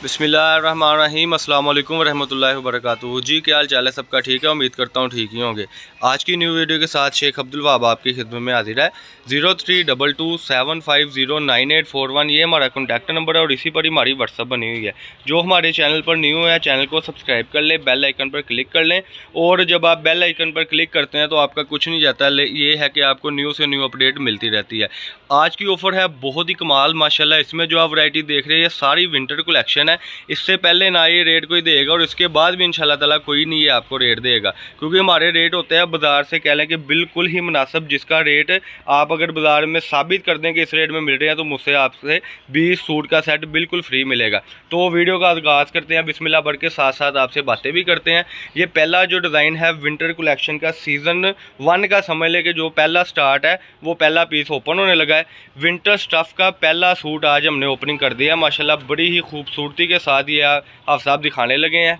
बिस्मिल्लाहिर्रहमानिर्रहीम अस्सलाम वालेकुम रहमतुल्लाहि व बरकातुहू। जी क्या हाल चाल है सबका? ठीक है, उम्मीद करता हूँ ठीक ही होंगे। आज की न्यू वीडियो के साथ शेख अब्दुल वहाब आपकी खिदमत में हाजिर है। 032275098841 ये हमारा कॉन्टैक्ट नंबर है और इसी पर ही हमारी व्हाट्सअप बनी हुई है। जो हमारे चैनल पर न्यू है चैनल को सब्सक्राइब कर लें, बेल आइकन पर क्लिक कर लें और जब आप बेल आइकन पर क्लिक करते हैं तो आपका कुछ नहीं जाता, ये है कि आपको न्यू से न्यू अपडेट मिलती रहती है। आज की ऑफ़र है बहुत ही कमाल माशाल्लाह। इसमें जो आप वैरायटी देख रहे हैं सारी विंटर कलेक्शन है। इससे पहले ना ये रेट कोई देगा और इसके बाद भी इंशाल्लाह ताला कोई नहीं ये आपको रेट देगा, क्योंकि हमारे रेट होते हैं बाज़ार से कह लें कि बिल्कुल ही मुनासिब। जिसका रेट आप अगर बाज़ार में साबित कर दें कि इस रेट में मिल रहे हैं तो मुझसे आपसे 20 सूट का सेट बिल्कुल फ्री मिलेगा। तो वीडियो का आगाज़ करते हैं बिस्मिल्लाह पढ़ के, साथ साथ आपसे बातें भी करते हैं। ये पहला जो डिज़ाइन है विंटर कलेक्शन का सीज़न 1 का समझ लें कि जो पहला स्टार्ट है वो पहला पीस ओपन होने लगा है। विंटर स्टफ़ का पहला सूट आज हमने ओपनिंग कर दिया माशाल्लाह। बड़ी ही खूबसूरती के साथ ये आप साहब दिखाने लगे हैं।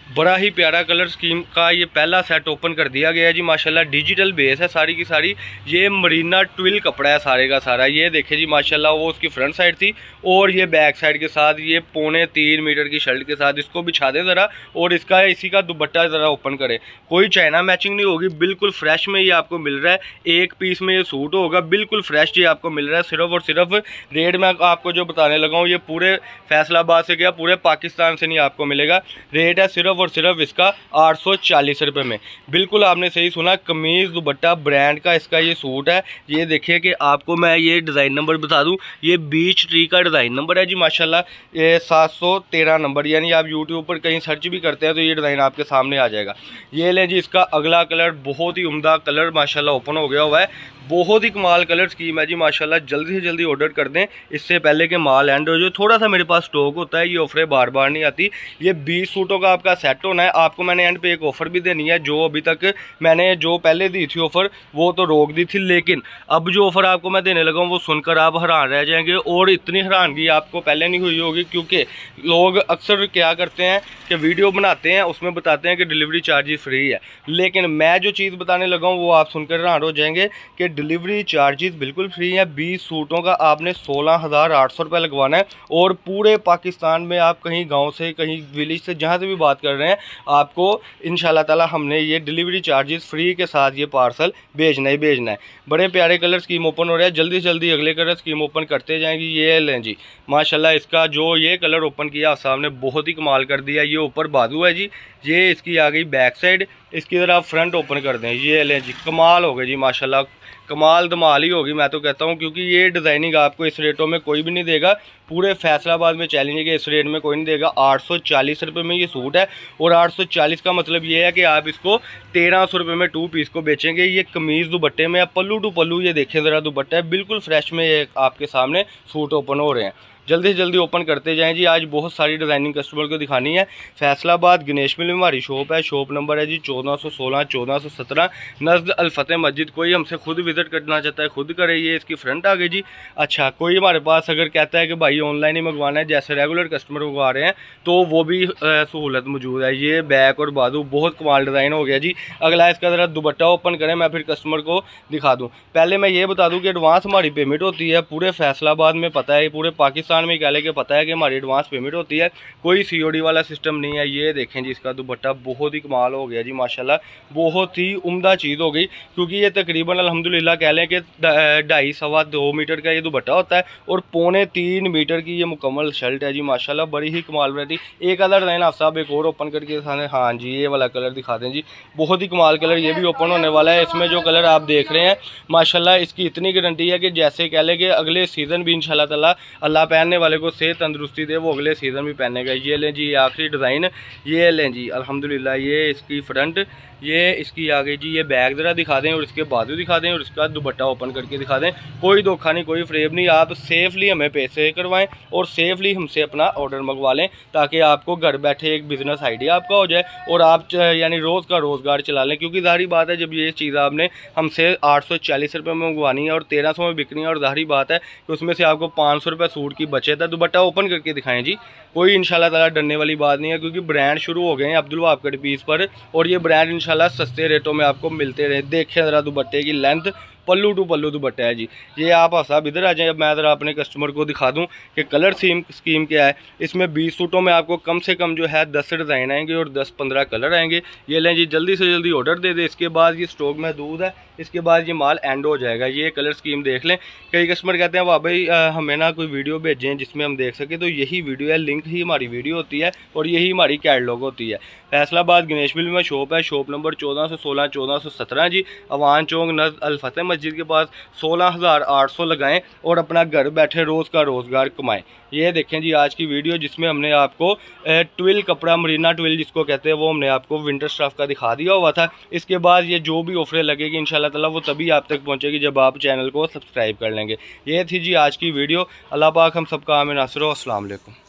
बड़ा ही प्यारा कलर स्कीम का ये पहला सेट ओपन कर दिया गया है जी माशाल्लाह। डिजिटल बेस है सारी की सारी। ये मरीना ट्विल कपड़ा है सारे का सारा। ये देखे जी माशाल्लाह, वो उसकी फ्रंट साइड थी और ये बैक साइड के साथ ये 3.25 मीटर की शर्ट के साथ। इसको बिछा दें ज़रा और इसका इसी का दुपट्टा ज़रा ओपन करें। कोई चाइना मैचिंग नहीं होगी, बिल्कुल फ्रेश में ये आपको मिल रहा है। एक पीस में ये सूट होगा बिल्कुल फ्रेश ये आपको मिल रहा है। सिर्फ और सिर्फ रेट मैं आपको जो बताने लगा हूँ ये पूरे फैसलाबाद से क्या पूरे पाकिस्तान से नहीं आपको मिलेगा। रेट है सिर्फ और सिर्फ इसका 840 रुपये में। बिल्कुल आपने सही सुना, कमीज़ दुपट्टा ब्रांड का इसका ये सूट है। ये देखिए कि आपको मैं ये डिज़ाइन नंबर बता दूं, ये बीच ट्री का डिज़ाइन नंबर है जी माशाल्लाह। ये 713 नंबर, यानी आप यूट्यूब पर कहीं सर्च भी करते हैं तो ये डिज़ाइन आपके सामने आ जाएगा। ये ले जी इसका अगला कलर, बहुत ही उम्दा कलर माशाल्लाह ओपन हो गया हुआ है। बहुत ही कमाल कलर स्कीम है जी माशाल्लाह। जल्दी से जल्दी ऑर्डर कर दें इससे पहले कि माल एंड हो जाए। थोड़ा सा मेरे पास स्टॉक होता है, ये ऑफरें बार बार नहीं आती। ये 20 सूटों का आपका सेट होना है। आपको मैंने एंड पे एक ऑफ़र भी देनी है। जो अभी तक मैंने जो पहले दी थी ऑफ़र वो तो रोक दी थी, लेकिन अब जो ऑफ़र आपको मैं देने लगा हूँ वो सुनकर आप हैरान रह जाएंगे। और इतनी हैरानगी आपको पहले नहीं हुई होगी, क्योंकि लोग अक्सर क्या करते हैं कि वीडियो बनाते हैं उसमें बताते हैं कि डिलीवरी चार्जेस फ्री है, लेकिन मैं जो चीज़ बताने लगा हूँ वो आप सुनकर हैरान हो जाएंगे कि डिलीवरी चार्जेस बिल्कुल फ्री है। 20 सूटों का आपने 16,800 रुपये लगवाना है और पूरे पाकिस्तान में आप कहीं गांव से कहीं विलेज से जहां से भी बात कर रहे हैं आपको इंशाल्लाह ताला हमने ये डिलीवरी चार्जेस फ्री के साथ ये पार्सल भेजना ही भेजना है। बड़े प्यारे कलर स्कीम ओपन हो रहा है, जल्दी से जल्दी अगले कलर स्कीम ओपन करते जाएंगी। ये लें जी माशाल्लाह, इसका जो ये कलर ओपन किया आप सामने बहुत ही कमाल कर दिया। ये ऊपर बाजू है जी, ये इसकी आ गई बैक साइड। इसकी तरह आप फ्रंट ओपन कर दें। ये लें जी, कमाल हो गई जी माशाल्लाह, कमाल धमाल ही होगी मैं तो कहता हूँ, क्योंकि ये डिज़ाइनिंग आपको इस रेटों में कोई भी नहीं देगा। पूरे फैसलाबाद में चैलेंज है कि इस रेट में कोई नहीं देगा। 840 रुपये में ये सूट है और 840 का मतलब ये है कि आप इसको 1300 रुपये में 2 पीस को बेचेंगे। ये कमीज़ दुपट्टे में आप पल्लू टू पल्लू ये देखें ज़रा, दुपट्टा है बिल्कुल फ्रेश में ये आपके सामने सूट ओपन हो रहे हैं। जल्दी से जल्दी ओपन करते जाएं जी। आज बहुत सारी डिज़ाइनिंग कस्टमर को दिखानी है। फैसलाबाद गणेश मिल में हमारी शॉप है। शॉप नंबर है जी 1416 1417 नज़द अल-फतेह मस्जिद। कोई हमसे खुद विज़िट करना चाहता है खुद करे। ये इसकी फ्रंट आ गई जी। अच्छा, कोई हमारे पास अगर कहता है कि भाई ऑनलाइन ही मंगवाना है जैसे रेगुलर कस्टमर मंगवा रहे हैं तो वो भी सहूलत मौजूद है। ये बैक और बाजू बहुत कमाल डिज़ाइन हो गया जी। अगला इसका ज़रा दुपट्टा ओपन करें, मैं फिर कस्टमर को दिखा दूँ। पहले मैं ये बता दूँ कि एडवांस हमारी पेमेंट होती है पूरे फैसलाबाद में, पता है पूरे पाकिस्तान में कह लें कि पता है कि हमारी एडवांस पेमेंट होती है। कोई COD वाला सिस्टम नहीं है। ये देखें जी इसका दुपट्टा बहुत ही कमाल हो गया जी माशाल्लाह। बहुत ही उम्दा चीज़ हो गई, क्योंकि ये तकरीबन अल्हम्दुलिल्लाह कह लें कि 2.5-2 मीटर का ये दुपट्टा होता है और 3.25 मीटर की ये मुकम्मल शर्ट है जी माशाल्लाह। बड़ी ही कमाल वैरायटी। एक अदर डिज़ाइन आप साहब एक और ओपन करके दिखाने। हाँ जी, ये वाला कलर दिखा दें जी, बहुत ही कमाल कलर ये भी ओपन होने वाला है। इसमें जो कलर आप देख रहे हैं माशाल्लाह इसकी इतनी गारंटी है कि जैसे कह लें कि अगले सीज़न भी इंशाल्लाह ताला अल्लाह पहनने वाले को सेहत तंदुरुस्ती दे वो अगले सीज़न भी पहनेगा। ये लें जी आखिरी डिज़ाइन, ये लें जी अल्हम्दुलिल्लाह। ये इसकी फ्रंट, ये इसकी आ गई जी। ये बैग ज़रा दिखा दें और इसके बाजू दिखा दें और इसका दुपट्टा ओपन करके दिखा दें। कोई धोखा नहीं, कोई फ्रेब नहीं। आप सेफली हमें पैसे करवाएं और सेफली हमसे अपना ऑर्डर मंगवा लें, ताकि आपको घर बैठे एक बिज़नेस आइडिया आपका हो जाए और आप यानी रोज़ का रोज़गार चला लें। क्योंकि ज़ाहिर बात है जब ये चीज़ आपने हमसे 840 रुपये में मंगवानी है और 1300 में बिकनी है, और ज़ाहिर बात है कि उसमें से आपको 500 रुपये सूट की बचत है। दुपट्टा ओपन करके दिखाएं जी। कोई इंशाल्लाह ताला डरने वाली बात नहीं है, क्योंकि ब्रांड शुरू हो गए हैं अब्दुल वहाब कट पीस पर और ये ब्रांड इंशाल्लाह सस्ते रेटों में आपको मिलते रहे। देखें ज़रा दुपट्टे की लेंथ पल्लू टू पल्लू दुपट्टा है जी। ये आप साहब इधर आ जाए, मैं ज़रा अपने कस्टमर को दिखा दूँ कि कलर स्कीम क्या है। इसमें 20 सूटों में आपको कम से कम जो है 10 डिज़ाइन आएंगे और 10-15 कलर आएंगे। ये लें जी, जल्दी से जल्दी ऑर्डर दे दें, इसके बाद ये स्टॉक महदूद है, इसके बाद ये माल एंड हो जाएगा। ये कलर स्कीम देख लें। कई कस्टमर कहते हैं वाह भाई हमें ना कोई वीडियो भेजें जिसमें हम देख सकें, तो यही वीडियो है, लिंक ही हमारी वीडियो होती है और यही हमारी कैटलॉग होती है। फैसलाबाद गणेश बिल में शॉप है, शॉप नंबर 1416 1417 जी, अवान चौक नज़ अल फतेह मस्जिद के पास। 16,800 लगाएं और अपना घर बैठे रोज़ का रोज़गार कमाएं। ये देखें जी आज की वीडियो जिसमें हमने आपको ट्विल कपड़ा, मरीना ट्विल जिसको कहते हैं, वो हमने आपको विंटर स्टफ का दिखा दिया हुआ था। इसके बाद ये जो भी ऑफरें लगेगी इंशाल्लाह ताला वो तभी आप तक पहुंचेगी जब आप चैनल को सब्सक्राइब कर लेंगे। ये थी जी आज की वीडियो। अल्लाह पाक हम सबका आमीन नासिर हो। अस्सलाम वालेकुम।